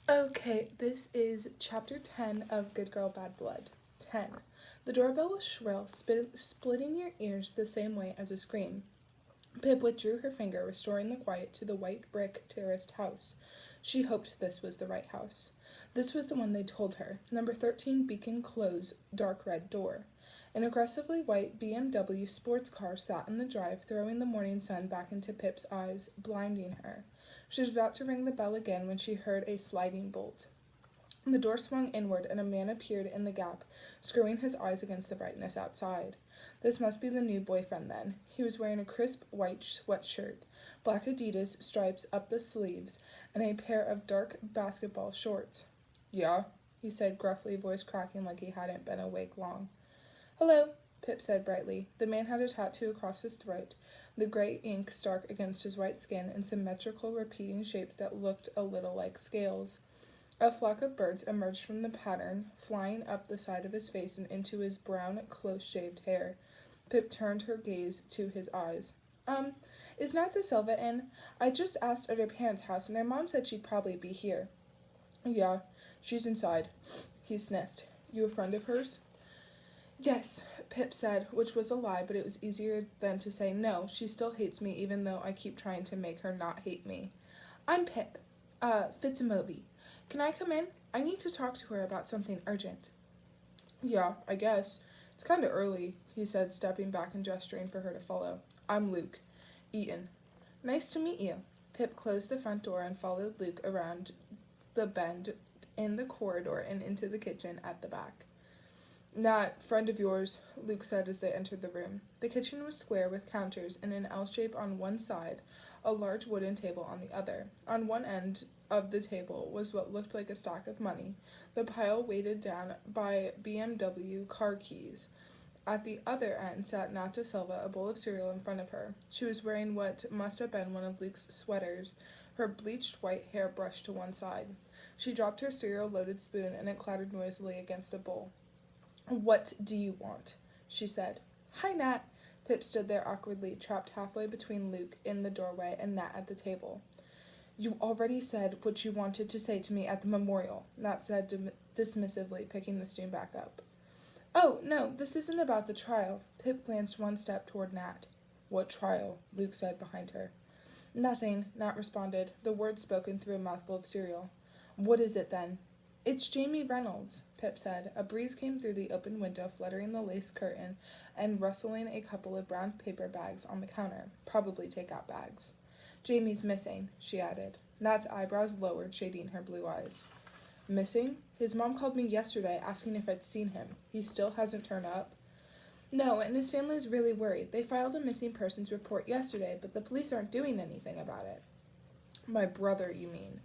Okay, this is chapter 10 of Good Girl Bad Blood. 10. The doorbell was shrill, splitting your ears the same way as a scream. Pip withdrew her finger, restoring the quiet to the white brick terraced house. She hoped this was the right house. This was the one they told her. Number 13 Beacon Close, dark red door. An aggressively white BMW sports car sat in the drive, throwing the morning sun back into Pip's eyes, blinding her. She was about to ring the bell again when she heard a sliding bolt. The door swung inward, and a man appeared in the gap, screwing his eyes against the brightness outside. This must be the new boyfriend, then. He was wearing a crisp white sweatshirt, black Adidas stripes up the sleeves, and a pair of dark basketball shorts. "Yeah," he said gruffly, voice cracking like he hadn't been awake long. "Hello," Pip said brightly. The man had a tattoo across his throat, the gray ink stark against his white skin in symmetrical repeating shapes that looked a little like scales. A flock of birds emerged from the pattern, flying up the side of his face and into his brown, close-shaved hair. Pip turned her gaze to his eyes. Is Nat De Silva in? I just asked at her parents' house, and her mom said she'd probably be here." "Yeah, she's inside," he sniffed. "You a friend of hers?" "Yes," Pip said, which was a lie, but it was easier than to say no. She still hates me, even though I keep trying to make her not hate me. "I'm Pip, Fitzamobi. Can I come in? I need to talk to her about something urgent." "Yeah, I guess. It's kind of early," he said, stepping back and gesturing for her to follow. "I'm Luke. Eaton." "Nice to meet you." Pip closed the front door and followed Luke around the bend in the corridor and into the kitchen at the back. "Nat, friend of yours," Luke said as they entered the room. The kitchen was square with counters in an L shape on one side, a large wooden table on the other. On one end of the table was what looked like a stack of money, the pile weighted down by BMW car keys. At the other end sat Nat De Silva, a bowl of cereal in front of her. She was wearing what must have been one of Luke's sweaters, her bleached white hair brushed to one side. She dropped her cereal-loaded spoon and it clattered noisily against the bowl. "What do you want?" she said. "Hi, Nat." Pip stood there awkwardly, trapped halfway between Luke in the doorway and Nat at the table. "You already said what you wanted to say to me at the memorial," Nat said dismissively, picking the spoon back up. "Oh, no, this isn't about the trial." Pip glanced one step toward Nat. "What trial?" Luke said behind her. "Nothing," Nat responded, the words spoken through a mouthful of cereal. "What is it, then?" "It's Jamie Reynolds," Pip said. A breeze came through the open window, fluttering the lace curtain and rustling a couple of brown paper bags on the counter, probably take-out bags. "Jamie's missing," she added. Nat's eyebrows lowered, shading her blue eyes. "Missing? His mom called me yesterday, asking if I'd seen him. He still hasn't turned up?" "No, and his family's really worried. They filed a missing persons report yesterday, but the police aren't doing anything about it." "My brother, you mean?"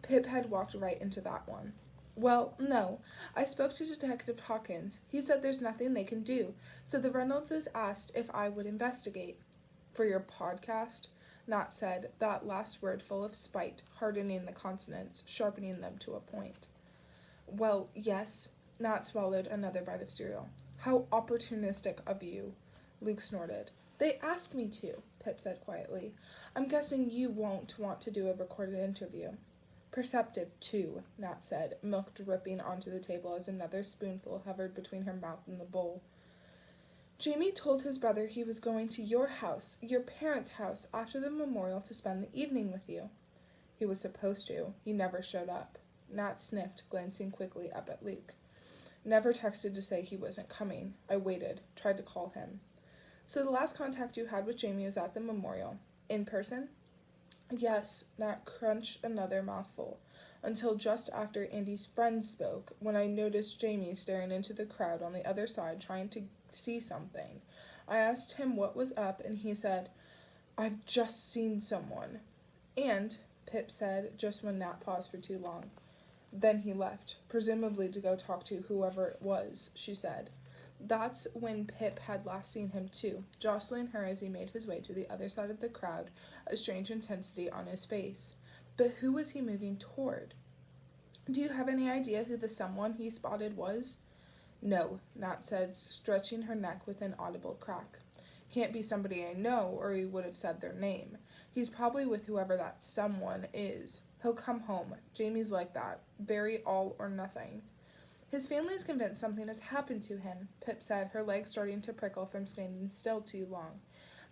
Pip had walked right into that one. "Well, no. I spoke to Detective Hawkins. He said there's nothing they can do, so the Reynoldses asked if I would investigate." "For your podcast?" Nat said, that last word full of spite, hardening the consonants, sharpening them to a point. "Well, yes." Nat swallowed another bite of cereal. "How opportunistic of you," Luke snorted. "They asked me to," Pip said quietly. "I'm guessing you won't want to do a recorded interview." "Perceptive, too," Nat said, milk dripping onto the table as another spoonful hovered between her mouth and the bowl. "Jamie told his brother he was going to your house, your parents' house, after the memorial to spend the evening with you." "He was supposed to. He never showed up." Nat sniffed, glancing quickly up at Luke. "Never texted to say he wasn't coming. I waited, tried to call him." "So the last contact you had with Jamie was at the memorial. In person?" "Yes," Nat crunched another mouthful, "until just after Andy's friend spoke, when I noticed Jamie staring into the crowd on the other side trying to see something. I asked him what was up, and he said, 'I've just seen someone.'" "And," Pip said, just when Nat paused for too long. "Then he left, presumably to go talk to whoever it was," she said. That's when Pip had last seen him too, jostling her as he made his way to the other side of the crowd, a strange intensity on his face. But who was he moving toward? "Do you have any idea who the someone he spotted was?" "No," Nat said, stretching her neck with an audible crack. "Can't be somebody I know, or he would have said their name. He's probably with whoever that someone is. He'll come home. Jamie's like that. Very all or nothing. His family is convinced something has happened to him, Pip said, her legs starting to prickle from standing still too long.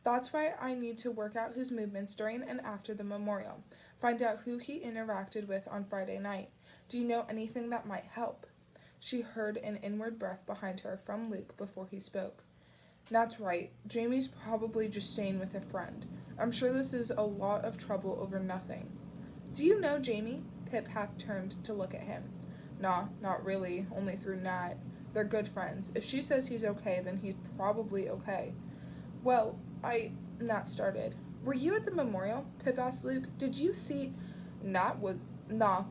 That's why I need to work out his movements during and after the memorial. Find out who he interacted with on Friday night. Do you know anything that might help? She heard an inward breath behind her from Luke before he spoke. That's right. Jamie's probably just staying with a friend. I'm sure this is a lot of trouble over nothing. Do you know Jamie? Pip half turned to look at him. Nah, not really, only through Nat. They're good friends. If she says he's okay, then he's probably okay. Well, Nat started. Were you at the memorial? Pip asked Luke. Did you see... Nah,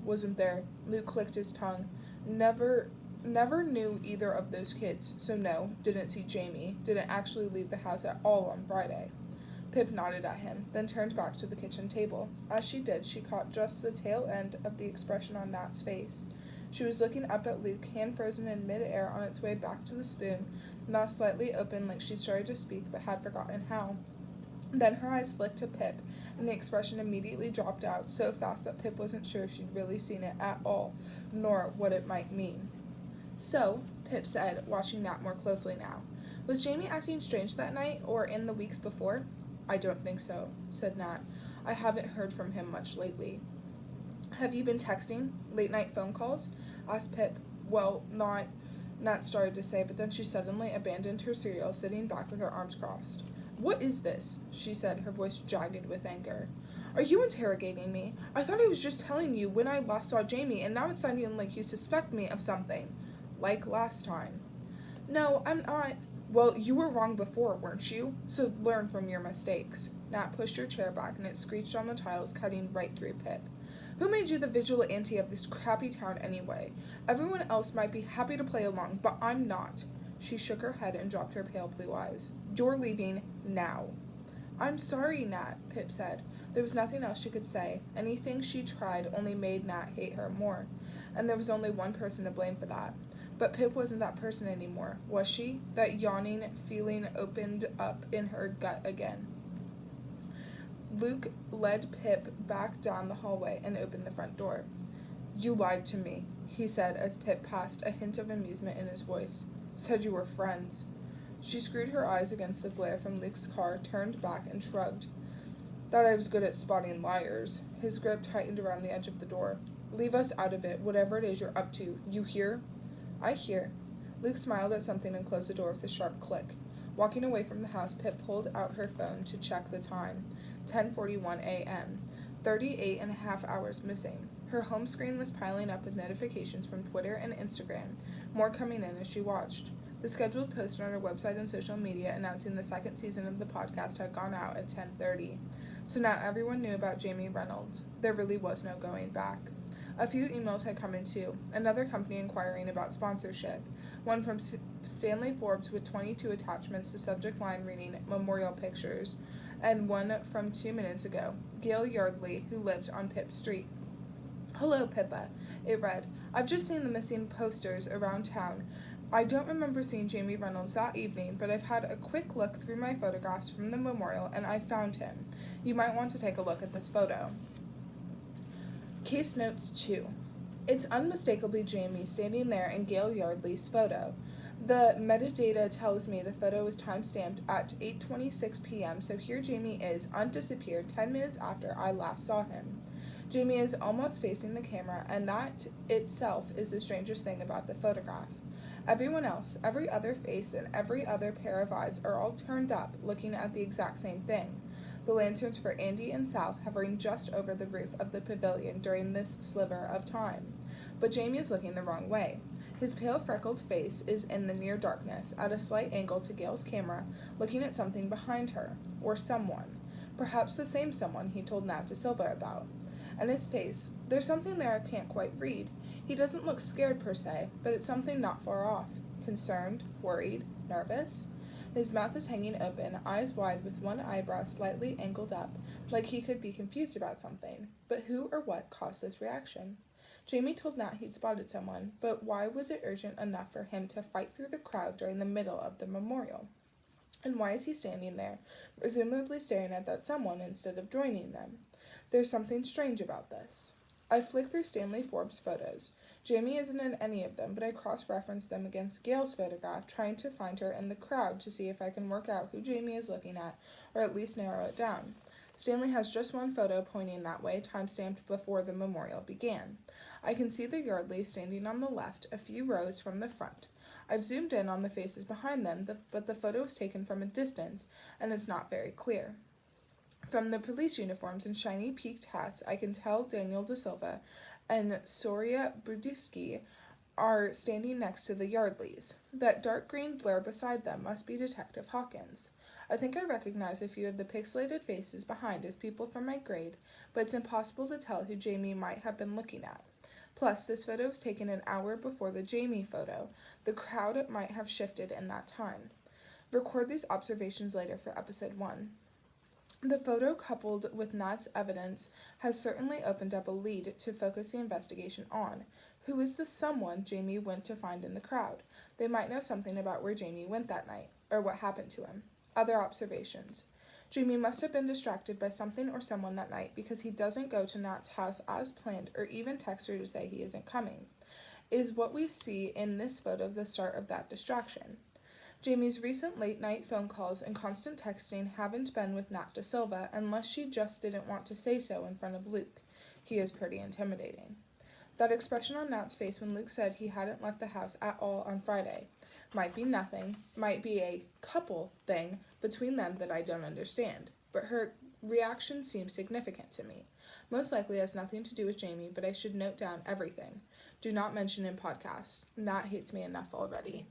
wasn't there. Luke clicked his tongue. Never knew either of those kids, so no, didn't see Jamie. Didn't actually leave the house at all on Friday. Pip nodded at him, then turned back to the kitchen table. As she did, she caught just the tail end of the expression on Nat's face. She was looking up at Luke, hand frozen in mid-air on its way back to the spoon, mouth slightly open like she started to speak but had forgotten how. Then her eyes flicked to Pip, and the expression immediately dropped out so fast that Pip wasn't sure she'd really seen it at all, nor what it might mean. So, Pip said, watching Nat more closely now. Was Jamie acting strange that night, or in the weeks before? I don't think so, said Nat. I haven't heard from him much lately. Have you been texting? Late-night phone calls? Asked Pip. Well, not... Nat started to say, but then she suddenly abandoned her cereal, sitting back with her arms crossed. What is this? She said, her voice jagged with anger. Are you interrogating me? I thought I was just telling you when I last saw Jamie, and now it's sounding like you suspect me of something. Like last time. No, I'm not. Well, you were wrong before, weren't you? So learn from your mistakes. Nat pushed her chair back, and it screeched on the tiles, cutting right through Pip. Who made you the vigilante of this crappy town anyway? Everyone else might be happy to play along, but I'm not. She shook her head and dropped her pale blue eyes. You're leaving now. I'm sorry, Nat, Pip said. There was nothing else she could say. Anything she tried only made Nat hate her more. And there was only one person to blame for that. But Pip wasn't that person anymore, was she? That yawning feeling opened up in her gut again. Luke led Pip back down the hallway and opened the front door. You lied to me, he said as Pip passed, a hint of amusement in his voice. Said you were friends. She screwed her eyes against the glare from Luke's car, turned back, and shrugged. Thought I was good at spotting liars. His grip tightened around the edge of the door. Leave us out of it, whatever it is you're up to. You hear? I hear. Luke smiled at something and closed the door with a sharp click. Walking away from the house, Pip pulled out her phone to check the time. 10:41 a.m. 38.5 hours missing. Her home screen was piling up with notifications from Twitter and Instagram, more coming in as she watched. The scheduled post on her website and social media announcing the second season of the podcast had gone out at 10:30. So now everyone knew about Jamie Reynolds. There really was no going back. A few emails had come in too. Another company inquiring about sponsorship. One from Stanley Forbes with 22 attachments to subject line reading memorial pictures. And one from 2 minutes ago. Gail Yardley, who lived on Pip Street. Hello, Pippa, it read. I've just seen the missing posters around town. I don't remember seeing Jamie Reynolds that evening, but I've had a quick look through my photographs from the memorial and I found him. You might want to take a look at this photo. Case Notes 2. It's unmistakably Jamie standing there in Gail Yardley's photo. The metadata tells me the photo was time-stamped at 8:26 p.m., so here Jamie is, undisappeared 10 minutes after I last saw him. Jamie is almost facing the camera, and that itself is the strangest thing about the photograph. Everyone else, every other face, and every other pair of eyes are all turned up, looking at the exact same thing. The lanterns for Andy and Sal hovering just over the roof of the pavilion during this sliver of time. But Jamie is looking the wrong way. His pale freckled face is in the near darkness, at a slight angle to Gail's camera, looking at something behind her, or someone. Perhaps the same someone he told Nat De Silva about. And his face, there's something there I can't quite read. He doesn't look scared per se, but it's something not far off. Concerned, worried, nervous. His mouth is hanging open, eyes wide with one eyebrow slightly angled up, like he could be confused about something. But who or what caused this reaction? Jamie told Nat he'd spotted someone, but why was it urgent enough for him to fight through the crowd during the middle of the memorial? And why is he standing there, presumably staring at that someone instead of joining them? There's something strange about this. I flick through Stanley Forbes' photos. Jamie isn't in any of them, but I cross-reference them against Gail's photograph, trying to find her in the crowd to see if I can work out who Jamie is looking at, or at least narrow it down. Stanley has just one photo pointing that way, time-stamped before the memorial began. I can see the Yardleys standing on the left, a few rows from the front. I've zoomed in on the faces behind them, but the photo is taken from a distance, and it's not very clear. From the police uniforms and shiny peaked hats, I can tell Daniel De Silva and Soria Bruduski are standing next to the Yardleys. That dark green blur beside them must be Detective Hawkins. I think I recognize a few of the pixelated faces behind as people from my grade, but it's impossible to tell who Jamie might have been looking at. Plus, this photo was taken an hour before the Jamie photo. The crowd might have shifted in that time. Record these observations later for episode 1. The photo, coupled with Nat's evidence, has certainly opened up a lead to focus the investigation on. Who is the someone Jamie went to find in the crowd? They might know something about where Jamie went that night, or what happened to him. Other observations. Jamie must have been distracted by something or someone that night because he doesn't go to Nat's house as planned or even text her to say he isn't coming. Is what we see in this photo the start of that distraction? Jamie's recent late-night phone calls and constant texting haven't been with Nat De Silva unless she just didn't want to say so in front of Luke. He is pretty intimidating. That expression on Nat's face when Luke said he hadn't left the house at all on Friday. Might be nothing, might be a couple thing between them that I don't understand, but her reaction seems significant to me. Most likely has nothing to do with Jamie, but I should note down everything. Do not mention in podcasts. Nat hates me enough already.